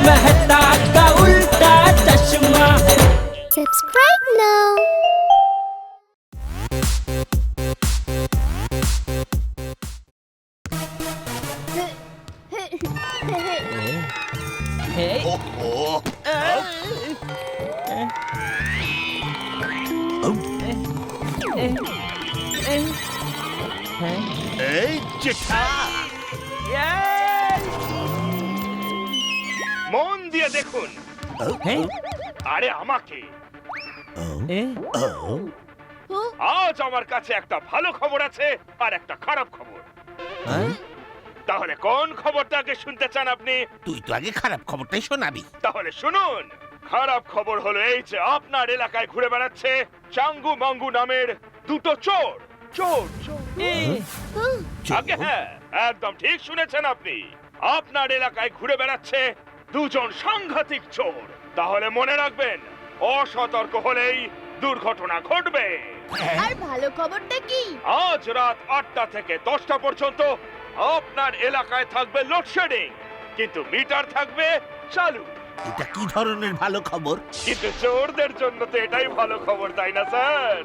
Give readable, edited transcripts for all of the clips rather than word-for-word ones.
मेहता का उल्टा चश्मा। Subscribe now. এই চিঠা মন দিয়ে দেখুন। আরে আমাকে আজ আমার কাছে একটা ভালো খবর আছে আর একটা খারাপ খবর। তাহলে কোন খবরটাকে শুনতে চান আপনি? তুই তো আগে খারাপ খবরটাই শোনাবি। তাহলে শুনুন, খারাপ খবর হলো এই যে আপনার এলাকায় ঘুরে বেড়াচ্ছে চাঙ্গু মাঙ্গু নামের দুটো চোর। চোর আগে হ্যাঁ, একদম ঠিক শুনেছেন আপনি। আপনার এলাকায় ঘুরে বেড়াচ্ছে দুজন সাংঘাতিক চোর। তাহলে মনে রাখবেন, অসতর্ক হলেই দুর্ঘটনা ঘটবে। আর ভালো খবরটা কি? আজ রাত 8টা থেকে 10টা পর্যন্ত আপনার এলাকায় থাকবে লোডশেডিং, কিন্তু মিটার থাকবে চালু। এটা কি ধরনের ভালো খবর? কিন্তু চোরদের জন্য তো এটাই ভালো খবর, তাই না স্যার?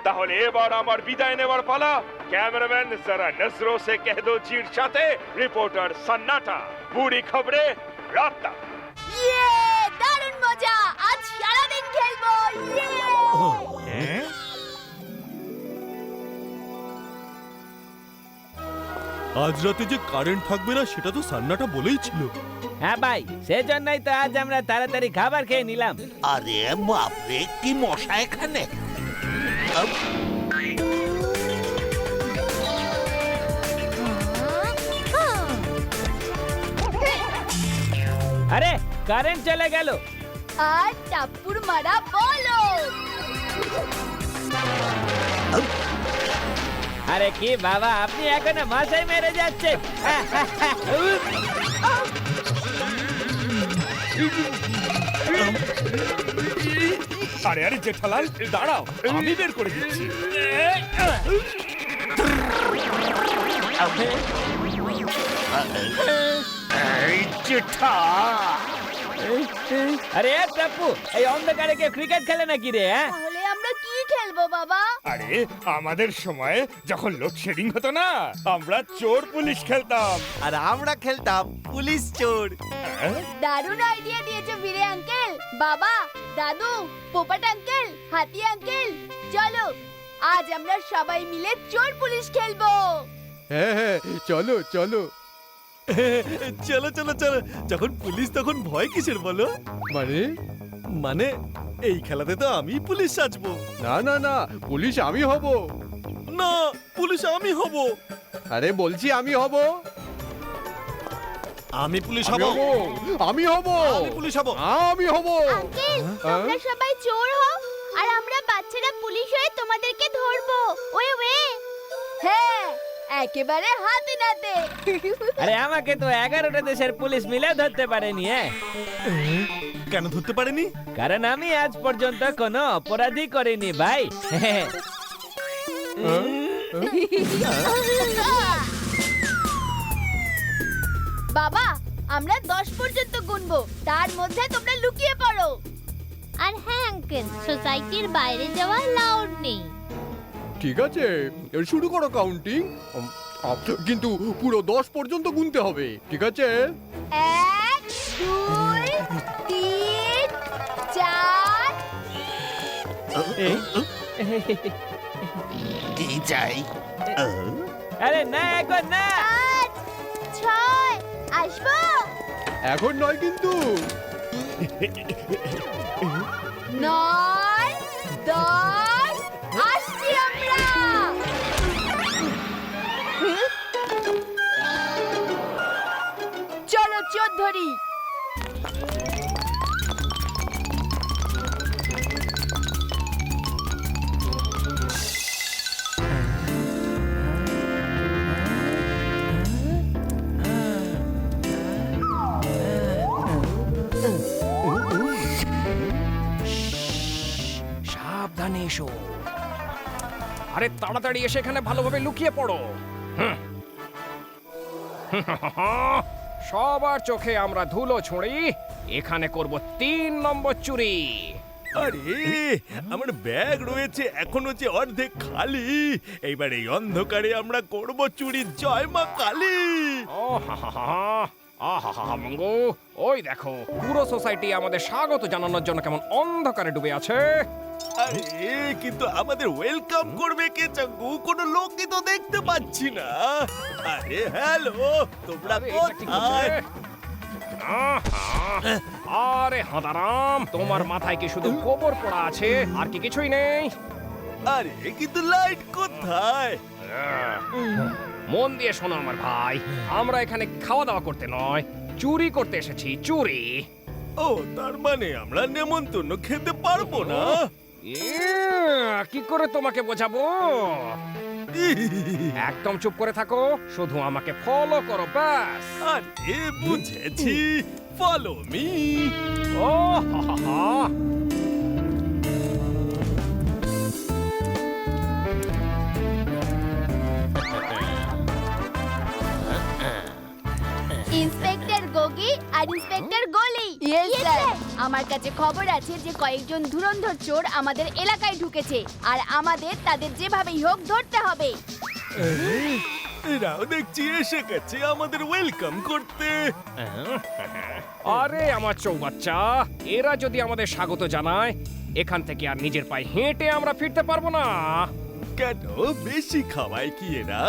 তাহলে এবার আমার বিদায় নেওয়ার পালা। ক্যামেরাম্যান জরা নজরো সে কহ দো জির সাথে রিপোর্টার সন্নাটা, বুড়ি খবরে রাতটা। ইয়ে, দারুণ মজা! আজ সারাদিন খেলবো। ইয়ে! আজ রাতে যে কারেন্ট থাকবে না সেটা তো সান্নাটা বলেই ছিল। হ্যাঁ ভাই, সেজন্যই তো আজ আমরা তাড়াতাড়ি খাবার খেয়ে নিলাম। আরে বাপরে, কি মশা এখানে! আরে কারেন্ট চলে গেল। আর টাপ্পুর মারা বলো। আরে কি বাবা, আপনি এখনো মাথায় মেরে যাচ্ছেন। আরে আরে জেঠালাল, দাঁড়াও, আমি বের করে দিচ্ছি। এই জেঠা, আরে টাপ্পু, এই অন্ধকারে কেউ ক্রিকেট খেলে নাকি রে? তাহলে আমরা কি খেলবো বাবা? আরে আমাদের সময় যখন লোডশেডিং হতো না, আমরা চোর পুলিশ খেলতাম। আর আমরা খেলতাম পুলিশ চোর। দারুণ আইডিয়া দিয়েছো বীরে আঙ্কেল। বাবা, দাদু, পোপাট আঙ্কেল, হাতি আঙ্কেল, চলো আজ আমরা সবাই মিলে চোর পুলিশ খেলবো। হ্যাঁ হ্যাঁ, চলো চলো। চলো চলো চলো, যখন পুলিশ তখন ভয় কিসের বলো? মানে এই খেলাতে তো আমি পুলিশ সাজবো। না না না, পুলিশ আমি হব। না, পুলিশ আমি হব। আরে বলছি আমি হব। আমি পুলিশ আমি হব। হব। আমি হব। আমি পুলিশ হব। আমি হব। আঙ্কেল, তোমরা সবাই চোর হও আর আমরা বাচ্চারা পুলিশ হয়ে তোমাদেরকে ধরবো। ওয়ে ওয়ে, হ্যাঁ, একেবারে হাতে নাতে। আরে আমাকে তো 11টা দেশের পুলিশ মিলে ধরতে পারেনি। কেন ধরতে পারেনি? কারণ আমি আজ পর্যন্ত কোনো অপরাধী করিনি ভাই। বাবা, আমরা 10 পর্যন্ত গুনবো, তার মধ্যে তোমরা লুকিয়ে পড়ো। আর হ্যাঁ আঙ্কেল, সোসাইটির বাইরে যাওয়া লাউড নেই। ঠিক আছে, এবার শুরু করো কাউন্টিং। কিন্তু পুরো 10 পর্যন্ত গুনতে হবে, ঠিক আছে? 1 2 3 4। কি চাই? আরে না, এখন না। 5 6 আসবো। এখন নয় কিন্তু। 9 10 আসছি আমরা। চলো চোর ধরি। সাবধানে এসো। আরে তাড়াতাড়ি এসে এখানে ভালোভাবে লুকিয়ে পড়ো। সবার চোখে আমরা ধুলো ছুঁড়ি, এখানে করব 3 নম্বর চুরি। আরে আমার ব্যাগ রয়েছে এখনো যে অর্ধেক খালি। এইবার এই অন্ধকারে আমরা করব চুরি। জয় মা কালী। মঙ্গু, ওই দেখো পুরো সোসাইটি আমাদের স্বাগত জানানোর জন্য কেমন অন্ধকারে ডুবে আছে। আরে কিন্তু আমাদের ওয়েলকাম করবে কে চাঙ্গু? কোনো লোকই তো দেখতে পাচ্ছি না। আরে হ্যালো, তোমরা আরে, এটা কি কোথায়? করছে? আরে হাঁদারাম, তোমার মাথায় কি শুধু গোবর পড়া আছে আর কি কিছুই নেই? আরে কিন্তু লাইট কোথায়? মন দিয়ে শোনো আমার ভাই, আমরা এখানে খাওয়া দাওয়া করতে নয়, চুরি করতে এসেছি। চুরি। ও তার মানে আমরা নেমন্তন্ন খেতে পারবো না? কি করে তোমাকে বোঝাবো? একদম চুপ করে থাকো, শুধু আমাকে ফলো করো ব্যাস। আরে বুঝেছি, ফলো মি। ও হা হা হা। ইন্সপেক্টর গোগি আর ইন্সপেক্টর গলি। Yes sir. আমার কাছে খবর আছে যে কয়েকজন ধুরন্ধর চোর আমাদের এলাকায় ঢুকেছে, আর আমাদের তাদের যেভাবেই হোক ধরতে হবে। এরাও দেখছি এসে গেছে আমাদের ওয়েলকাম করতে। আরে আমার চৌবাচ্চা, এরা যদি আমাদের স্বাগত জানায়, এখান থেকে আর নিজের পায়ে হেঁটে আমরা ফিরতে পারবো না। কেন বেশি খাওয়ায় কি এরা?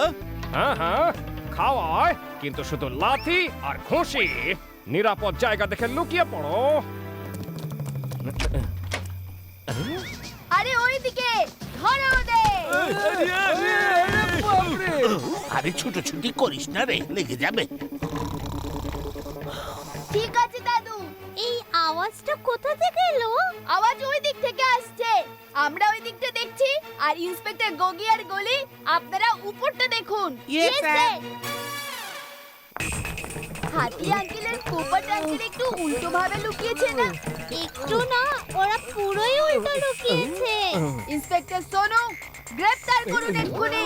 হ্যাঁ হ্যাঁ, খাওয়ায়, কিন্তু শুধু লাথি আর খুশি। নিরাপদ জায়গা দেখে লুকিয়ে পড়ো। আরে ওইদিকে ধরো ওদের। আরে ছুটোছুটি করিস না রে, লেগে যাবে। ঠিক আছে দাদু। এই আওয়াজটা কোথা থেকে এলো? আওয়াজ ওই দিক থেকে আসছে, আমরা ওই দিকটা দেখছি, আর ইন্সপেক্টর গোগি আর গলি আপনারা উপরটা দেখুন। Yes, sir. হাতি আঙ্কেলের পোপট আঙ্কেল একটু উল্টো ভাবে লুকিয়েছে না? একটু না, ওরা পুরোই উল্টো লুকিয়েছে। ইন্সপেক্টর সোনু, গ্রেফতার করুন এক্ষুনি।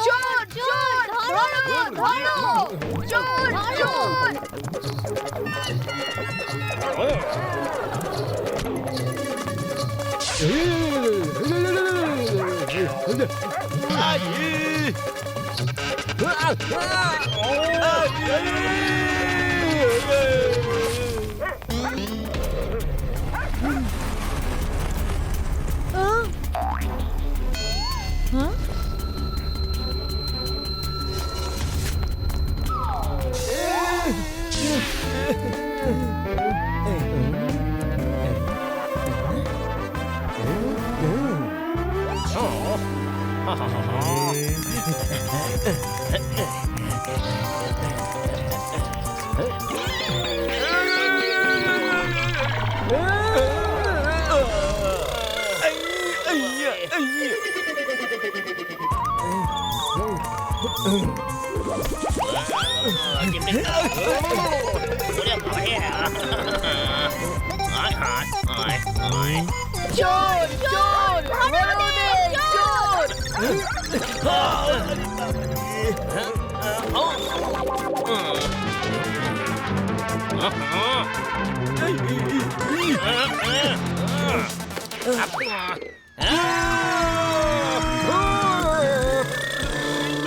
চোর চোর ধরো ধরো, চোর চোর। চোর চোর ধরো ওদের, চোর।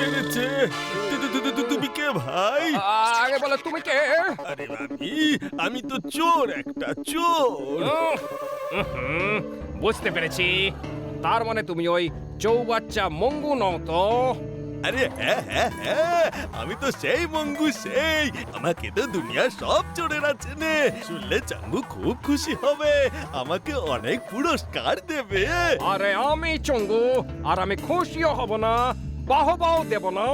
মেরেছে। তুমি কে ভাই? আগে বলো তুমি কে? আরে আমি তো চোর, একটা চোর। বুঝতে পেরেছি, তার মানে তুমি ওই চৌবাচ্চা মঙ্গু নও তো? আরে হ্যাঁ হ্যাঁ হ্যাঁ, আমি তো সেই মঙ্গু, সেই। আমাকে তো দুনিয়ার সব চোরেরা চেনে। শুনলে চাঙ্গু খুব খুশি হবে, আমাকে অনেক পুরস্কার দেবে। আরে আমি চঙ্গু, আর আমি খুশিও হব না, বাহবাও দেব না।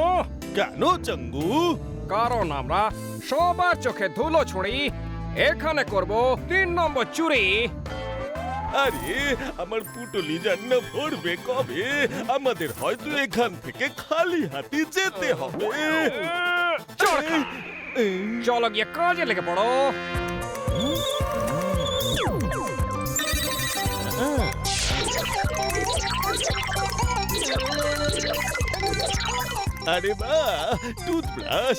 কেন চাঙ্গু? কারণ আমরা সবার চোখে ধুলো ছুঁড়ি, এখানে করব 3 নম্বর চুরি। আরে আমার পুটলি জান্না ভরবে কবে? আমাদের হয়তো এখান থেকে খালি হাতে যেতে হবে। চরকা, চলো গিয়ে কাজে লেগে পড়ো। আরে বা টুথব্রাশ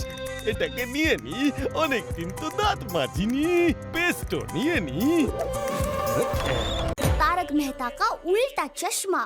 এটাকে নিয়ে নি, অনেকদিন তো দাঁত মাজিনি। পেস্টও নিয়ে নি। तारक मेहता का उल्टा चश्मा।